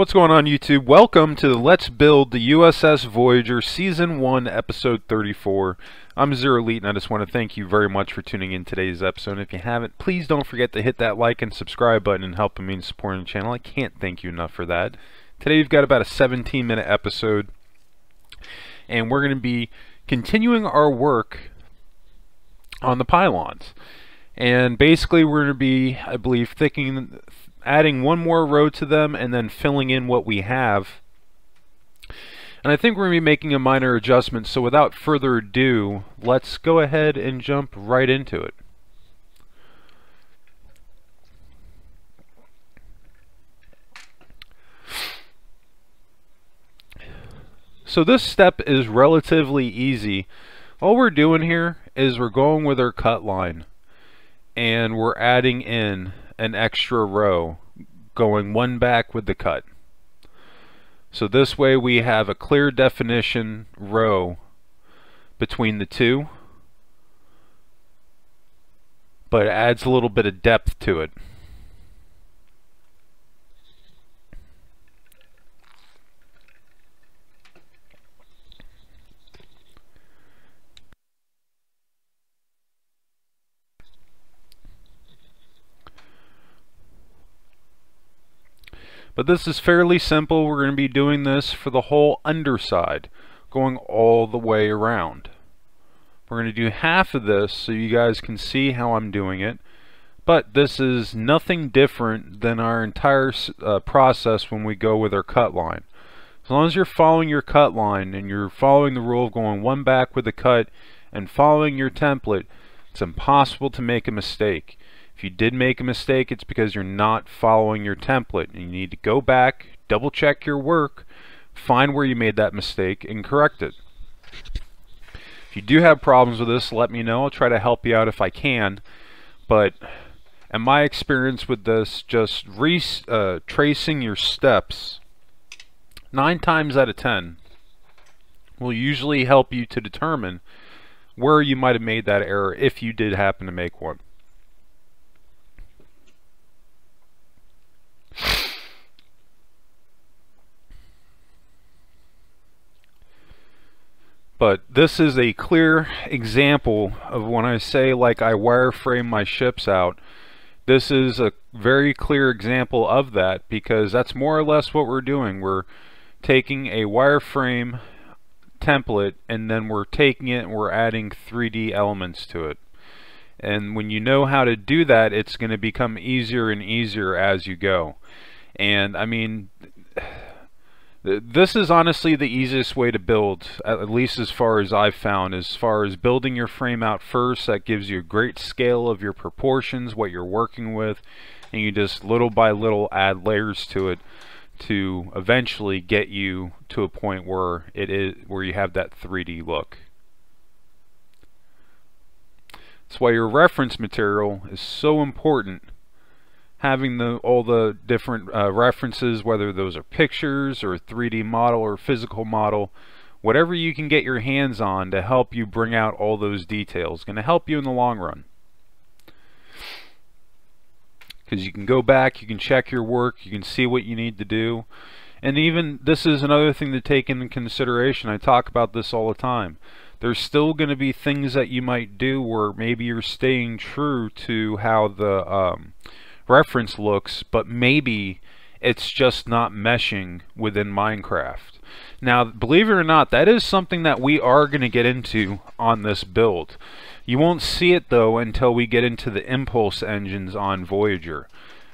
What's going on, YouTube? Welcome to Let's Build the U.S.S. Voyager Season 1, Episode 34. I'm Zero Elite, and I just want to thank you very much for tuning in today's episode. If you haven't, please don't forget to hit that like and subscribe button and helping me in supporting the channel. I can't thank you enough for that. Today we've got about a 17-minute episode, and we're going to be continuing our work on the pylons. And basically we're going to be, I believe, adding one more row to them and then filling in what we have. And I think we're going to be making a minor adjustment, so without further ado, let's go ahead and jump right into it. So this step is relatively easy. All we're doing here is we're going with our cut line and we're adding in an extra row, going one back with the cut. So this way we have a clear definition row between the two, but it adds a little bit of depth to it. But this is fairly simple. We're going to be doing this for the whole underside, going all the way around. We're going to do half of this so you guys can see how I'm doing it. But this is nothing different than our entire process when we go with our cut line. As long as you're following your cut line and you're following the rule of going one back with the cut and following your template, it's impossible to make a mistake. If you did make a mistake, it's because you're not following your template, and you need to go back, double check your work, find where you made that mistake, and correct it. If you do have problems with this, let me know. I'll try to help you out if I can. But in my experience with this, just tracing your steps 9 times out of 10 will usually help you to determine where you might have made that error if you did happen to make one. But this is a clear example of when I say, like, I wireframe my ships out. This is a very clear example of that, because that's more or less what we're doing. We're taking a wireframe template and then we're taking it and we're adding 3D elements to it. And when you know how to do that, it's going to become easier and easier as you go. And I mean, this is honestly the easiest way to build, at least as far as I've found. As far as building your frame out first, that gives you a great scale of your proportions, what you're working with, and you just little by little add layers to it to eventually get you to a point where you have that 3D look. That's why your reference material is so important. Having all the different references, whether those are pictures or a 3D model or physical model, whatever you can get your hands on to help you bring out all those details, is going to help you in the long run. Because you can go back, you can check your work, you can see what you need to do. And even this is another thing to take into consideration. I talk about this all the time. There's still going to be things that you might do where maybe you're staying true to how the reference looks, but maybe it's just not meshing within Minecraft. Now, believe it or not, that is something that we are going to get into on this build. You won't see it though until we get into the impulse engines on Voyager,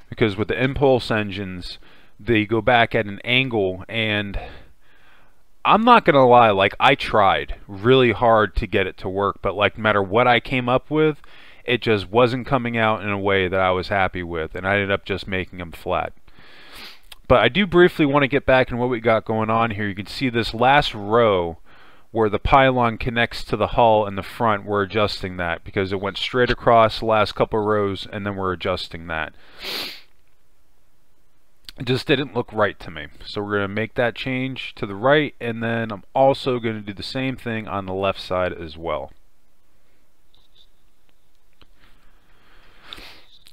because with the impulse engines they go back at an angle, and I'm not gonna lie, like, I tried really hard to get it to work, but like no matter what I came up with, it just wasn't coming out in a way that I was happy with, and I ended up just making them flat. But I do briefly want to get back in what we got going on here. You can see this last row where the pylon connects to the hull in the front. We're adjusting that because it went straight across the last couple rows, and then we're adjusting that. It just didn't look right to me. So we're going to make that change to the right, and then I'm also going to do the same thing on the left side as well.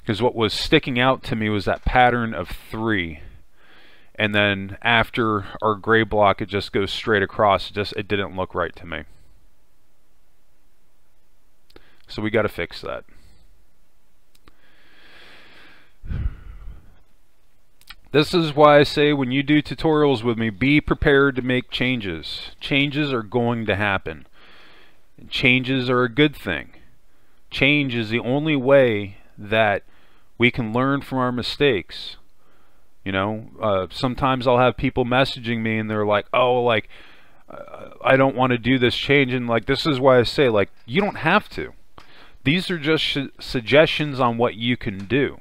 because what was sticking out to me was that pattern of 3. and then after our gray block it just goes straight across. It didn't look right to me. So we got to fix that. This is why I say when you do tutorials with me, be prepared to make changes. Changes are going to happen. Changes are a good thing. Change is the only way that we can learn from our mistakes. You know, sometimes I'll have people messaging me and they're like, oh, like, I don't want to do this change. And like, this is why I say, like, you don't have to. These are just suggestions on what you can do.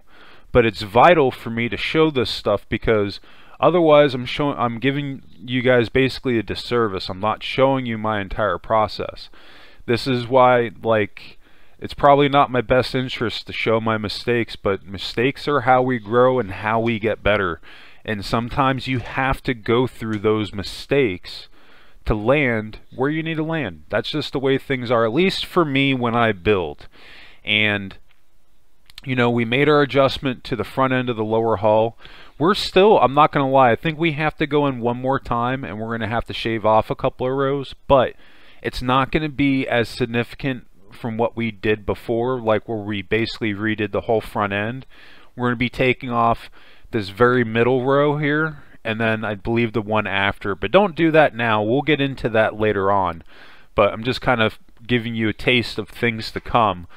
But it's vital for me to show this stuff, because otherwise I'm giving you guys basically a disservice. I'm not showing you my entire process. This is why, like, it's probably not my best interest to show my mistakes, but mistakes are how we grow and how we get better. And sometimes you have to go through those mistakes to land where you need to land. That's just the way things are, at least for me when I build. And you know, we made our adjustment to the front end of the lower hull. We're still, I'm not going to lie, I think we have to go in one more time and we're going to have to shave off a couple of rows, but it's not going to be as significant from what we did before, like where we basically redid the whole front end. We're going to be taking off this very middle row here, and then I believe the one after, but don't do that now. We'll get into that later on, but I'm just kind of giving you a taste of things to come.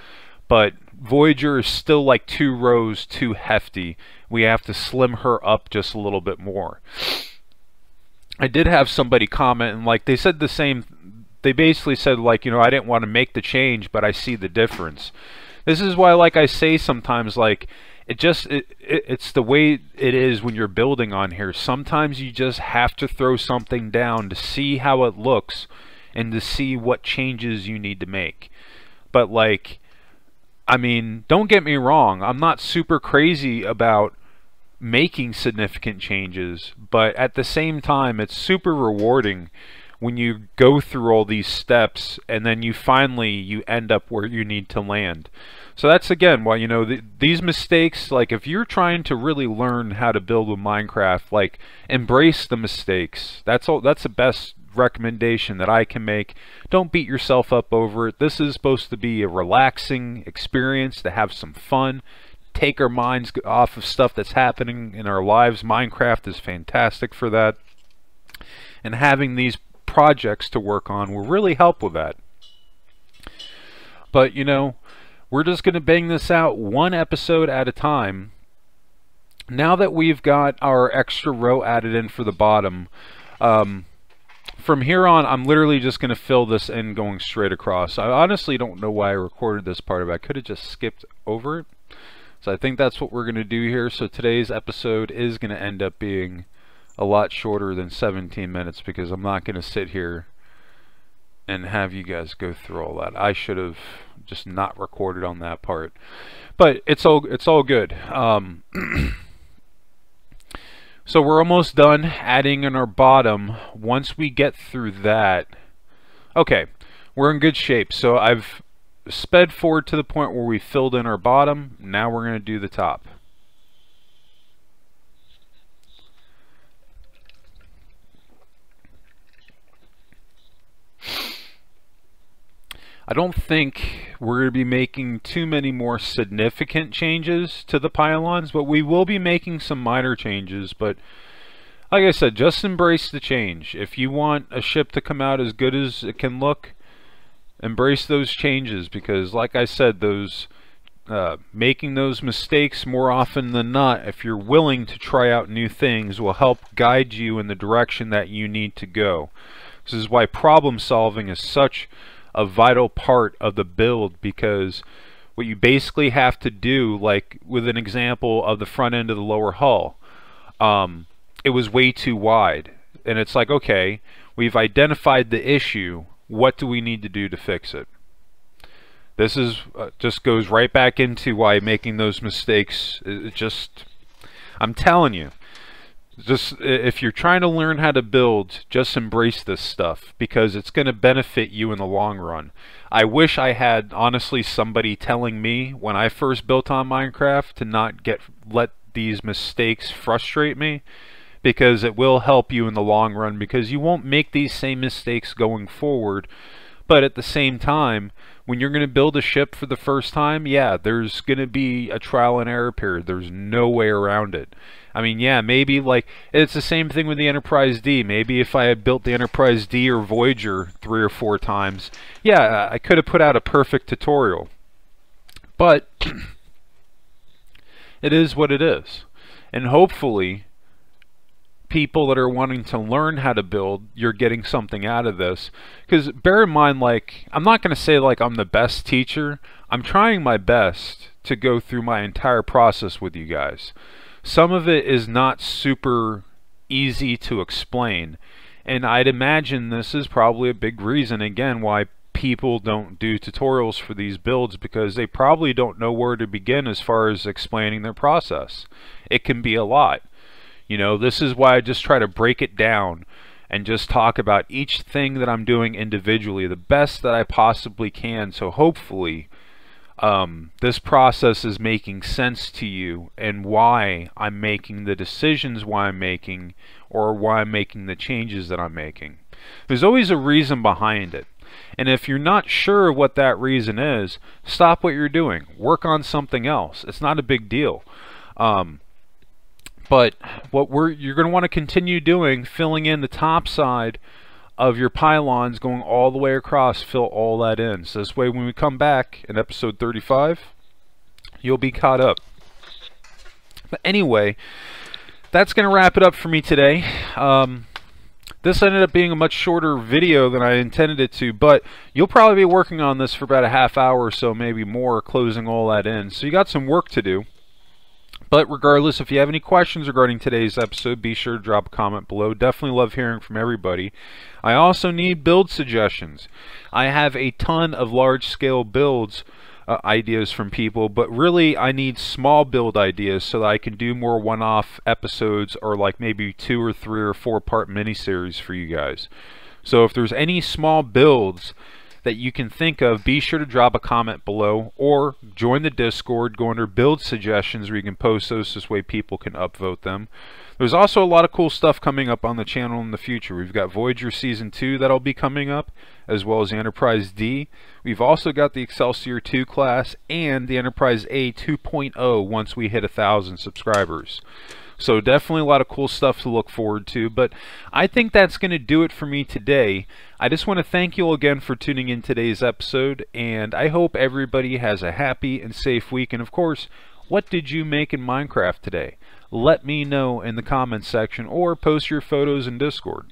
But Voyager is still like 2 rows too hefty. We have to slim her up just a little bit more. I did have somebody comment, and like they said the same, they basically said, like, you know, I didn't want to make the change, but I see the difference. This is why, like I say sometimes, like, it's the way it is when you're building on here. Sometimes you just have to throw something down to see how it looks and to see what changes you need to make. But like, I mean, don't get me wrong, I'm not super crazy about making significant changes, but at the same time it's super rewarding when you go through all these steps and then you end up where you need to land. So that's again why, you know, these mistakes, like if you're trying to really learn how to build with Minecraft, like embrace the mistakes. That's the best recommendation that I can make. Don't beat yourself up over it. This is supposed to be a relaxing experience, to have some fun, take our minds off of stuff that's happening in our lives. Minecraft is fantastic for that, and having these projects to work on will really help with that. But you know, we're just going to bang this out one episode at a time. Now that we've got our extra row added in for the bottom, from here on, I'm literally just going to fill this in going straight across. I honestly don't know why I recorded this part of it. I could have just skipped over it. So I think that's what we're going to do here. So today's episode is going to end up being a lot shorter than 17 minutes, because I'm not going to sit here and have you guys go through all that. I should have just not recorded on that part. But it's all good. So we're almost done adding in our bottom. Once we get through that, okay, we're in good shape. So I've sped forward to the point where we filled in our bottom. Now we're going to do the top. I don't think we're going to be making too many more significant changes to the pylons, but we will be making some minor changes. But like I said, just embrace the change. If you want a ship to come out as good as it can look, embrace those changes, because like I said, those making those mistakes more often than not, if you're willing to try out new things, will help guide you in the direction that you need to go. This is why problem solving is such a vital part of the build, because what you basically have to do, like with an example of the front end of the lower hull, it was way too wide, and it's like, okay, we've identified the issue, what do we need to do to fix it? This is just goes right back into why making those mistakes, I'm telling you, just if you're trying to learn how to build, just embrace this stuff, because it's going to benefit you in the long run. I wish I had, honestly, somebody telling me when I first built on Minecraft to not let these mistakes frustrate me, because it will help you in the long run, because you won't make these same mistakes going forward. But at the same time, when you're going to build a ship for the first time, yeah, there's going to be a trial and error period. There's no way around it. I mean, yeah, maybe like it's the same thing with the Enterprise D. Maybe if I had built the Enterprise D or Voyager 3 or 4 times, yeah, I could have put out a perfect tutorial. But it is what it is. And hopefully people that are wanting to learn how to build, you're getting something out of this. Because bear in mind, like, I'm not going to say like I'm the best teacher. I'm trying my best to go through my entire process with you guys. Some of it is not super easy to explain, and I'd imagine this is probably a big reason again why people don't do tutorials for these builds, because they probably don't know where to begin as far as explaining their process. It can be a lot. You know, this is why I just try to break it down and just talk about each thing that I'm doing individually the best that I possibly can, so hopefully this process is making sense to you and why I'm making the decisions why I'm making, or why I'm making the changes that I'm making. There's always a reason behind it. And if you're not sure what that reason is, stop what you're doing. Work on something else. It's not a big deal. But what you're going to want to continue doing, filling in the top side of your pylons, going all the way across, fill all that in. So this way when we come back in episode 35, you'll be caught up. But anyway, that's going to wrap it up for me today. This ended up being a much shorter video than I intended it to, but you'll probably be working on this for about a half hour or so, maybe more, closing all that in. So you got some work to do. But regardless, if you have any questions regarding today's episode, be sure to drop a comment below. Definitely love hearing from everybody. I also need build suggestions. I have a ton of large-scale builds ideas from people, but really I need small build ideas so that I can do more one-off episodes, or like maybe 2 or 3 or 4 part miniseries for you guys. So if there's any small builds that you can think of, be sure to drop a comment below, or join the Discord, go under build suggestions where you can post those, this way people can upvote them. There's also a lot of cool stuff coming up on the channel in the future. We've got Voyager Season 2 that'll be coming up, as well as the Enterprise D. We've also got the Excelsior 2 class and the Enterprise A 2.0 once we hit 1,000 subscribers. So definitely a lot of cool stuff to look forward to, but I think that's going to do it for me today. I just want to thank you all again for tuning in today's episode, and I hope everybody has a happy and safe week. And of course, what did you make in Minecraft today? Let me know in the comments section, or post your photos in Discord.